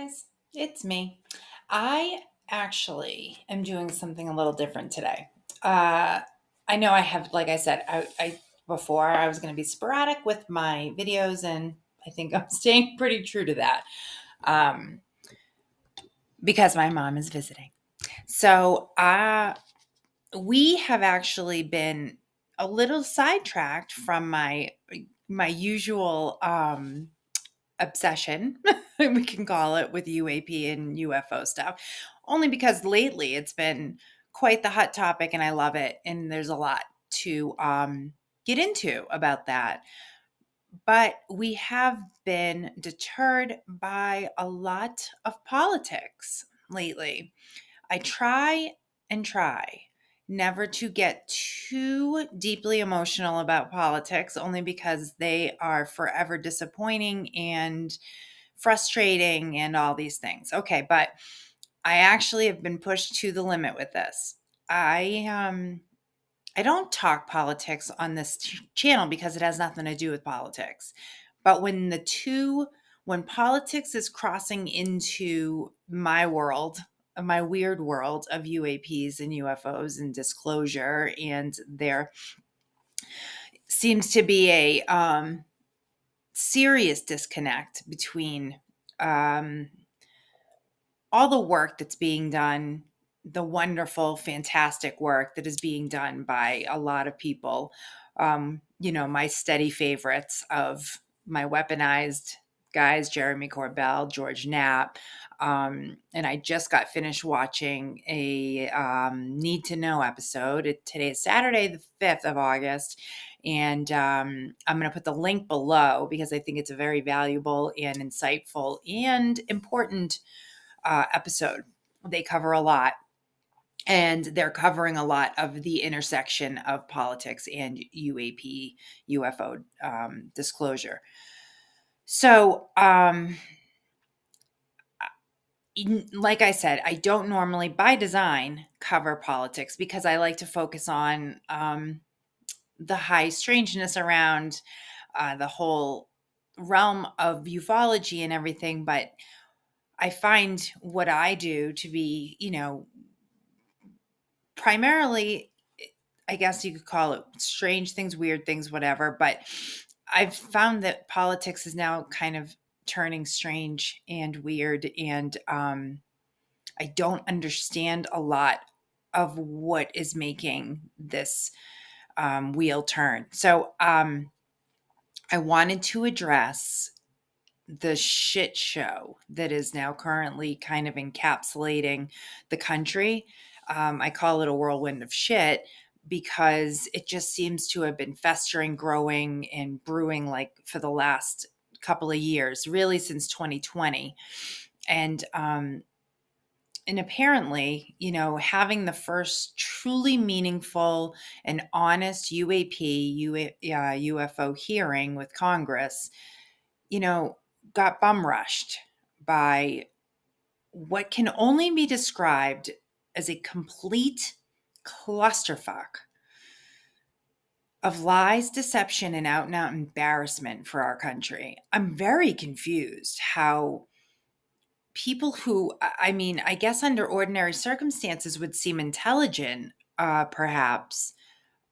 guys, it's me. I actually am doing something a little different today. Uh, I know I have, like I said, I before I was going to be sporadic with my videos, and I think I'm staying pretty true to that um, because my mom is visiting. So we have actually been a little sidetracked from my usual obsession, we can call it, with UAP and UFO stuff, only because lately it's been quite the hot topic and I love it. And there's a lot to get into about that. But we have been deterred by a lot of politics lately. I try and try never to get too deeply emotional about politics, only because they are forever disappointing and frustrating and all these things. Okay, but I actually have been pushed to the limit with this. I don't talk politics on this channel because it has nothing to do with politics. But when politics is crossing into my world, my weird world of UAPs and UFOs and disclosure, and there seems to be a serious disconnect between um, all the work that's being done, the wonderful, fantastic work that is being done by a lot of people. My steady favorites of my weaponized guys, Jeremy Corbell, George Knapp. And I just got finished watching a Need to Know episode. Today is Saturday, the 5th of August. And I'm going to put the link below because I think it's a very valuable and insightful and important episode. They cover a lot, and they're covering a lot of the intersection of politics and UAP, UFO disclosure. So, like I said, I don't normally, by design, cover politics because I like to focus on the high strangeness around the whole realm of ufology and everything. But I find what I do to be, primarily, I guess you could call it strange things, weird things, whatever. But I've found that politics is now kind of turning strange and weird. And I don't understand a lot of what is making this wheel turn. So I wanted to address the shit show that is now currently kind of encapsulating the country. I call it a whirlwind of shit because it just seems to have been festering, growing, and brewing like for the last couple of years, really since 2020. And apparently, having the first truly meaningful and honest UFO hearing with Congress, you know, got bum rushed by what can only be described as a complete clusterfuck of lies, deception, and out embarrassment for our country. I'm very confused how people who, I mean, I guess under ordinary circumstances would seem intelligent, perhaps,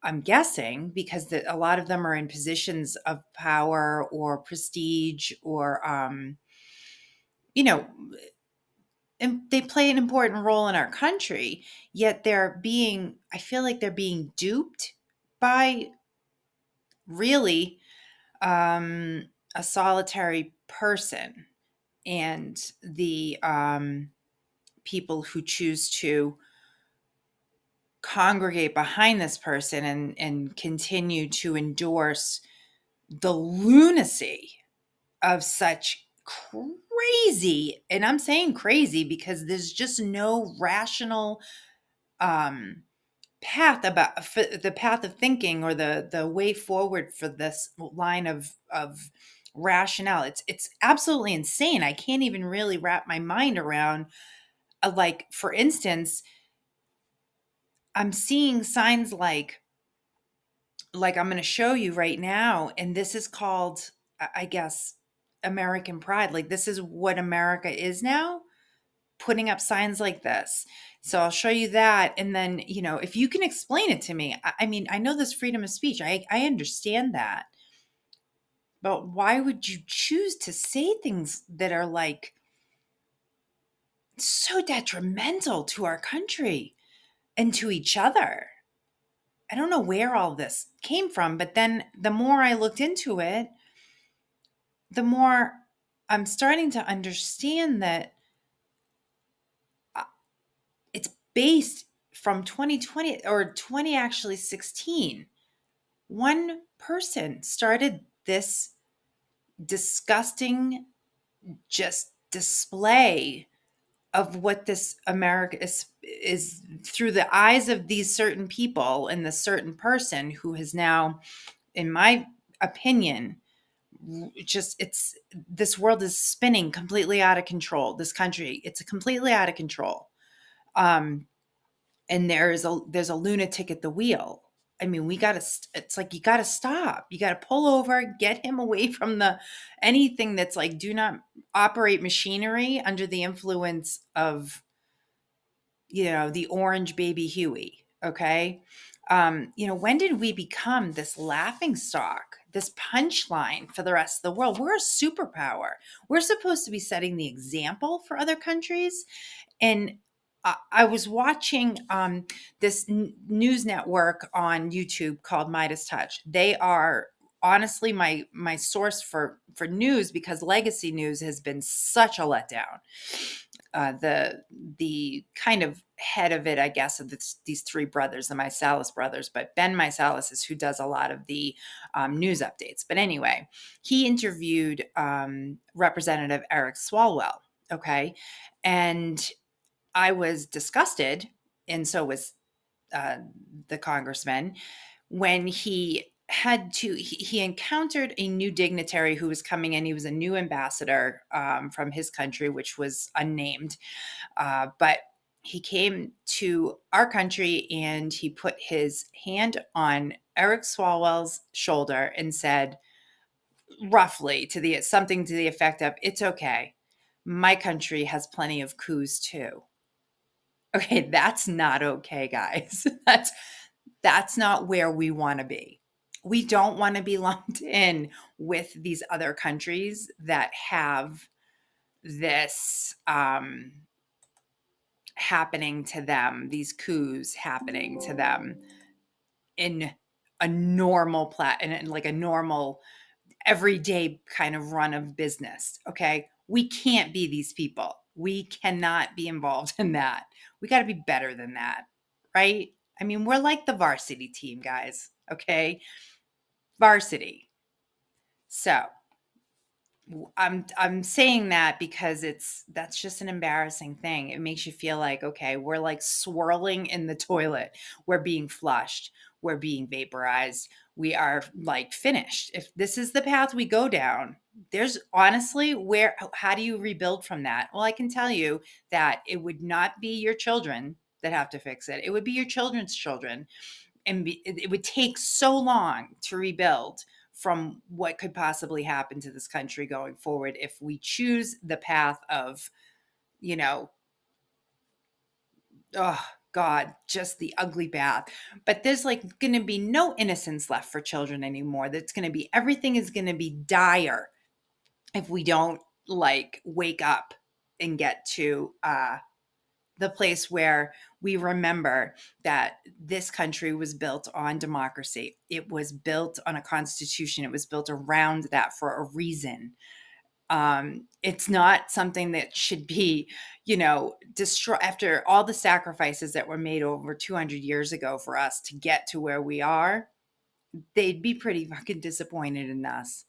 I'm guessing, because a lot of them are in positions of power or prestige or, you know, and they play an important role in our country, yet I feel like they're being duped by really a solitary person and the people who choose to congregate behind this person and continue to endorse the lunacy of such crazy, and I'm saying crazy because there's just no rational um the path of thinking or the way forward for this line of rationale. It's absolutely insane. I can't even really wrap my mind around, like, for instance, I'm seeing signs like I'm going to show you right now, and this is called, I guess, American pride. Like, this is what America is now, putting up signs like this. So I'll show you that. And then, if you can explain it to me, I mean, I know this freedom of speech. I understand that. But why would you choose to say things that are like so detrimental to our country and to each other? I don't know where all this came from, but then the more I looked into it, the more I'm starting to understand that uh, it's based from 2020 or 20 actually 16. One person started this disgusting just display of what this America is through the eyes of these certain people and the certain person who has now, in my opinion, just it's this world is spinning completely out of control. This country, it's completely out of control. Um, and there's a lunatic at the wheel. I mean, we gotta. It's like you gotta stop. You gotta pull over, get him away from the anything that's like do not operate machinery under the influence of the orange baby Huey. Okay. When did we become this laughing stock, this punchline for the rest of the world? We're a superpower. We're supposed to be setting the example for other countries. And I was watching this news network on YouTube called Midas Touch. They are honestly my source for news because legacy news has been such a letdown. The kind of head of it, I guess, of these three brothers, the Mysalis brothers, but Ben Mysalis is who does a lot of the news updates. But anyway, he interviewed Representative Eric Swalwell. Okay, and I was disgusted, and so was uh, the congressman, when he encountered a new dignitary who was coming in. He was a new ambassador from his country, which was unnamed, but he came to our country and he put his hand on Eric Swalwell's shoulder and said, roughly something to the effect of, "It's okay. My country has plenty of coups too." Okay, that's not okay, guys. That's not where we want to be. We don't want to be lumped in with these other countries that have this happening to them, these coups happening to them in a normal in like a normal everyday kind of run of business. Okay. We can't be these people. We cannot be involved in that. We got to be better than that. Right. I mean, we're like the varsity team, guys. Okay. Varsity. So I'm saying that because that's just an embarrassing thing. It makes you feel like, okay, we're like swirling in the toilet. We're being flushed. We're being vaporized. We are like finished. If this is the path we go down, there's honestly how do you rebuild from that? Well, I can tell you that it would not be your children that have to fix it. It would be your children's children. And it would take so long to rebuild from what could possibly happen to this country going forward if we choose the path of, you know, oh God, just the ugly path. But there's like going to be no innocence left for children anymore. That's going to be everything is going to be dire if we don't like wake up and get to the place where we remember that this country was built on democracy. It was built on a constitution. It was built around that for a reason. It's not something that should be, destroy after all the sacrifices that were made over 200 years ago for us to get to where we are. They'd be pretty fucking disappointed in us,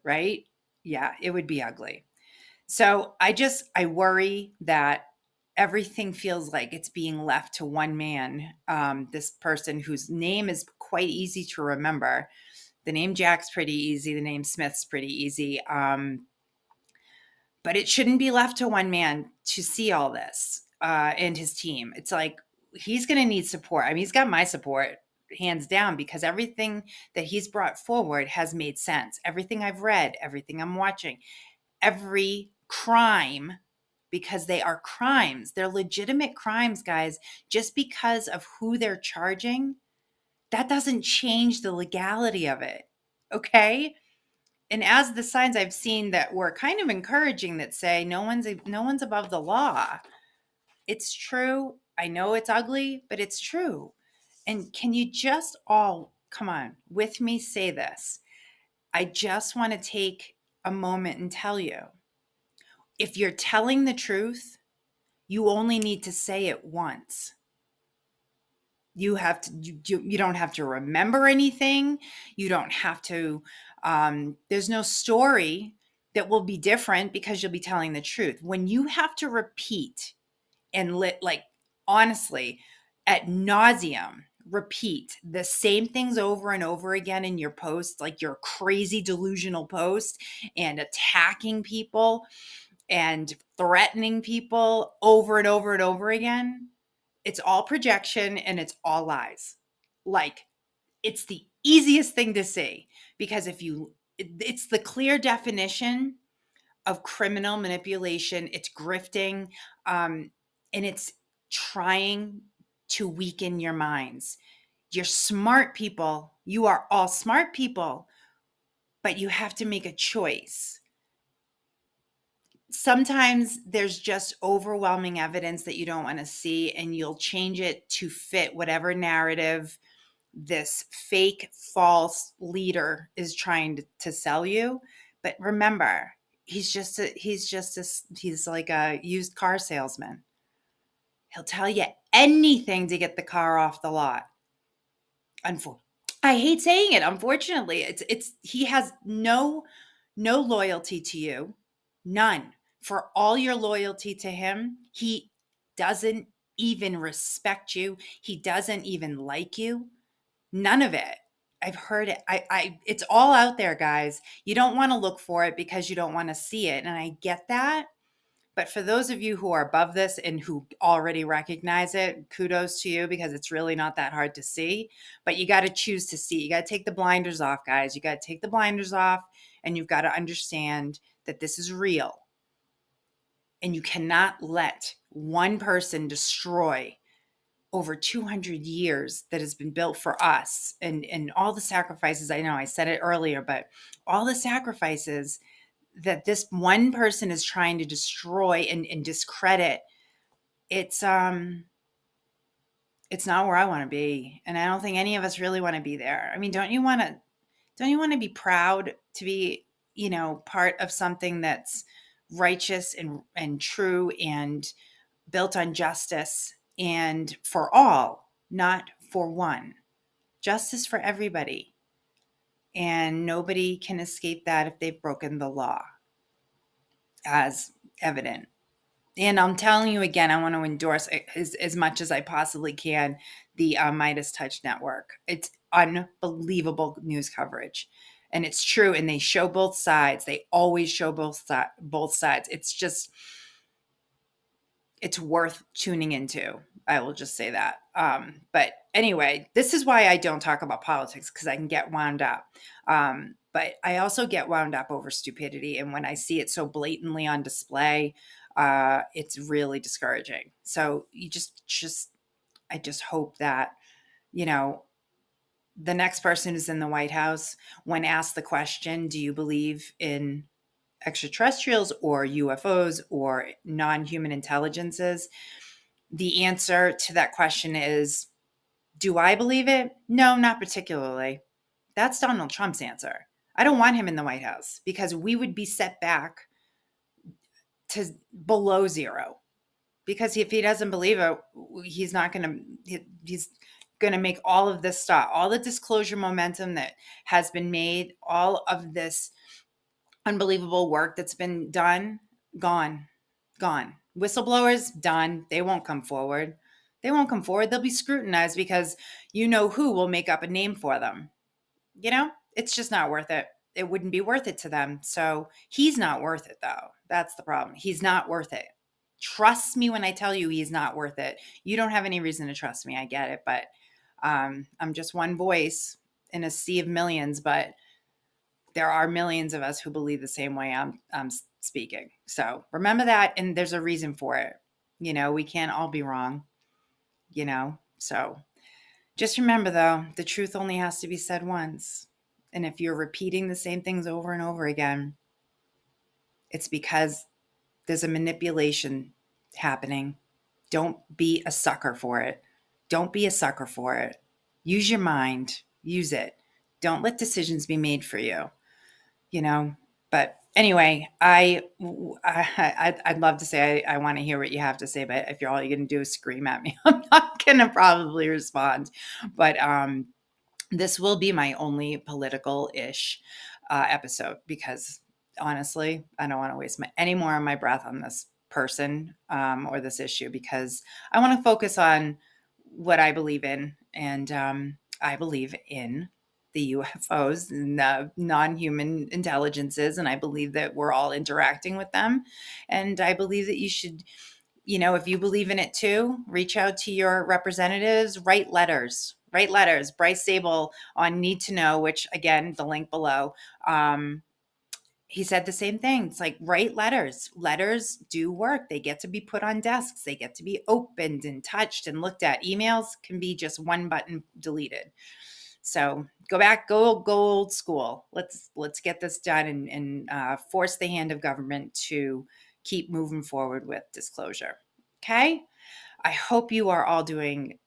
right? Yeah, it would be ugly. So I worry that everything feels like it's being left to one man. This person whose name is quite easy to remember. The name Jack's pretty easy. The name Smith's pretty easy. But it shouldn't be left to one man to see all this and his team. It's like he's going to need support. I mean, he's got my support hands down because everything that he's brought forward has made sense. Everything I've read, everything I'm watching every crime because they are crimes. They're legitimate crimes, guys. Just because of who they're charging, that doesn't change the legality of it. Okay? And as the signs I've seen that were kind of encouraging that say no one's above the law. It's true. I know it's ugly, but it's true. And can you just all come on with me say this? I just want to take a moment and tell you, if you're telling the truth, you only need to say it once. You have to you don't have to remember anything. You don't have to there's no story that will be different because you'll be telling the truth. When you have to repeat and like honestly at nauseum repeat the same things over and over again in your posts, like your crazy delusional post, and attacking people and threatening people over and over and over again, it's all projection and it's all lies. Like, it's the easiest thing to see because it's the clear definition of criminal manipulation. It's grifting, and it's trying to weaken your minds. You're smart people. You are all smart people, but you have to make a choice. Sometimes there's just overwhelming evidence that you don't want to see, and you'll change it to fit whatever narrative this fake, false leader is trying to sell you. But remember, he's like a used car salesman. He'll tell you anything to get the car off the lot. I hate saying it. Unfortunately, it's he has no loyalty to you, none. For all your loyalty to him, he doesn't even respect you. He doesn't even like you. None of it. I've heard it. It's all out there, guys. You don't want to look for it because you don't want to see it, and I get that. But for those of you who are above this and who already recognize it, kudos to you because it's really not that hard to see. But you got to choose to see. You got to take the blinders off, guys. You got to take the blinders off, and you've got to understand that this is real. And you cannot let one person destroy over 200 years that has been built for us, and all the sacrifices. I know I said it earlier, but all the sacrifices that this one person is trying to destroy and discredit, it's not where I want to be, and I don't think any of us really want to be there. I mean, don't you want to be proud to be, part of something that's righteous and true and built on justice and for all, not for one. Justice for everybody. And nobody can escape that if they've broken the law, as evident. And I'm telling you again, I want to endorse as much as I possibly can the Midas Touch Network. It's unbelievable news coverage. And it's true. And they show both sides. They always show both sides. It's worth tuning into. I will just say that. But anyway, this is why I don't talk about politics, because I can get wound up. But I also get wound up over stupidity. And when I see it so blatantly on display, it's really discouraging. So I just hope that, you know, the next person who's in the White House, when asked the question, do you believe in extraterrestrials or UFOs or non-human intelligences? The answer to that question is, do I believe it? No, not particularly. That's Donald Trump's answer. I don't want him in the White House because we would be set back to below zero. Because if he doesn't believe it, he's not going to, he's going to make all of this stop, all the disclosure momentum that has been made, all of this unbelievable work that's been done, gone. Whistleblowers, done. They won't come forward. They'll be scrutinized because you know who will make up a name for them. It's just not worth it. It wouldn't be worth it to them. So he's not worth it, though. That's the problem. He's not worth it. Trust me when I tell you he's not worth it. You don't have any reason to trust me. I get it. But I'm just one voice in a sea of millions. But there are millions of us who believe the same way I'm speaking. So remember that, and there's a reason for it. We can't all be wrong. So just remember, though, the truth only has to be said once. And if you're repeating the same things over and over again, it's because there's a manipulation happening. Don't be a sucker for it. Don't be a sucker for it. Use your mind. Use it. Don't let decisions be made for you. you know. But anyway, I'd love to say I want to hear what you have to say, but if you're all you're going to do is scream at me, I'm not going to probably respond. But this will be my only political-ish episode because honestly, I don't want to waste any more of my breath on this person or this issue because I want to focus on what I believe in, and I believe in the UFOs and the non-human intelligences, and I believe that we're all interacting with them, and I believe that you should, if you believe in it too, reach out to your representatives, write letters. Write letters. Bryce Sable on Need to Know, which again, the link below. He said the same thing. It's like, write letters. Letters do work. They get to be put on desks. They get to be opened and touched and looked at. Emails can be just one button deleted. So go old school. Let's get this done and force the hand of government to keep moving forward with disclosure. Okay. I hope you are all doing,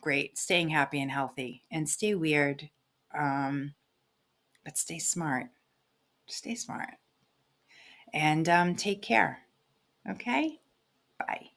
great, staying happy and healthy, and stay weird, but stay smart. Stay smart and take care. Okay. Bye.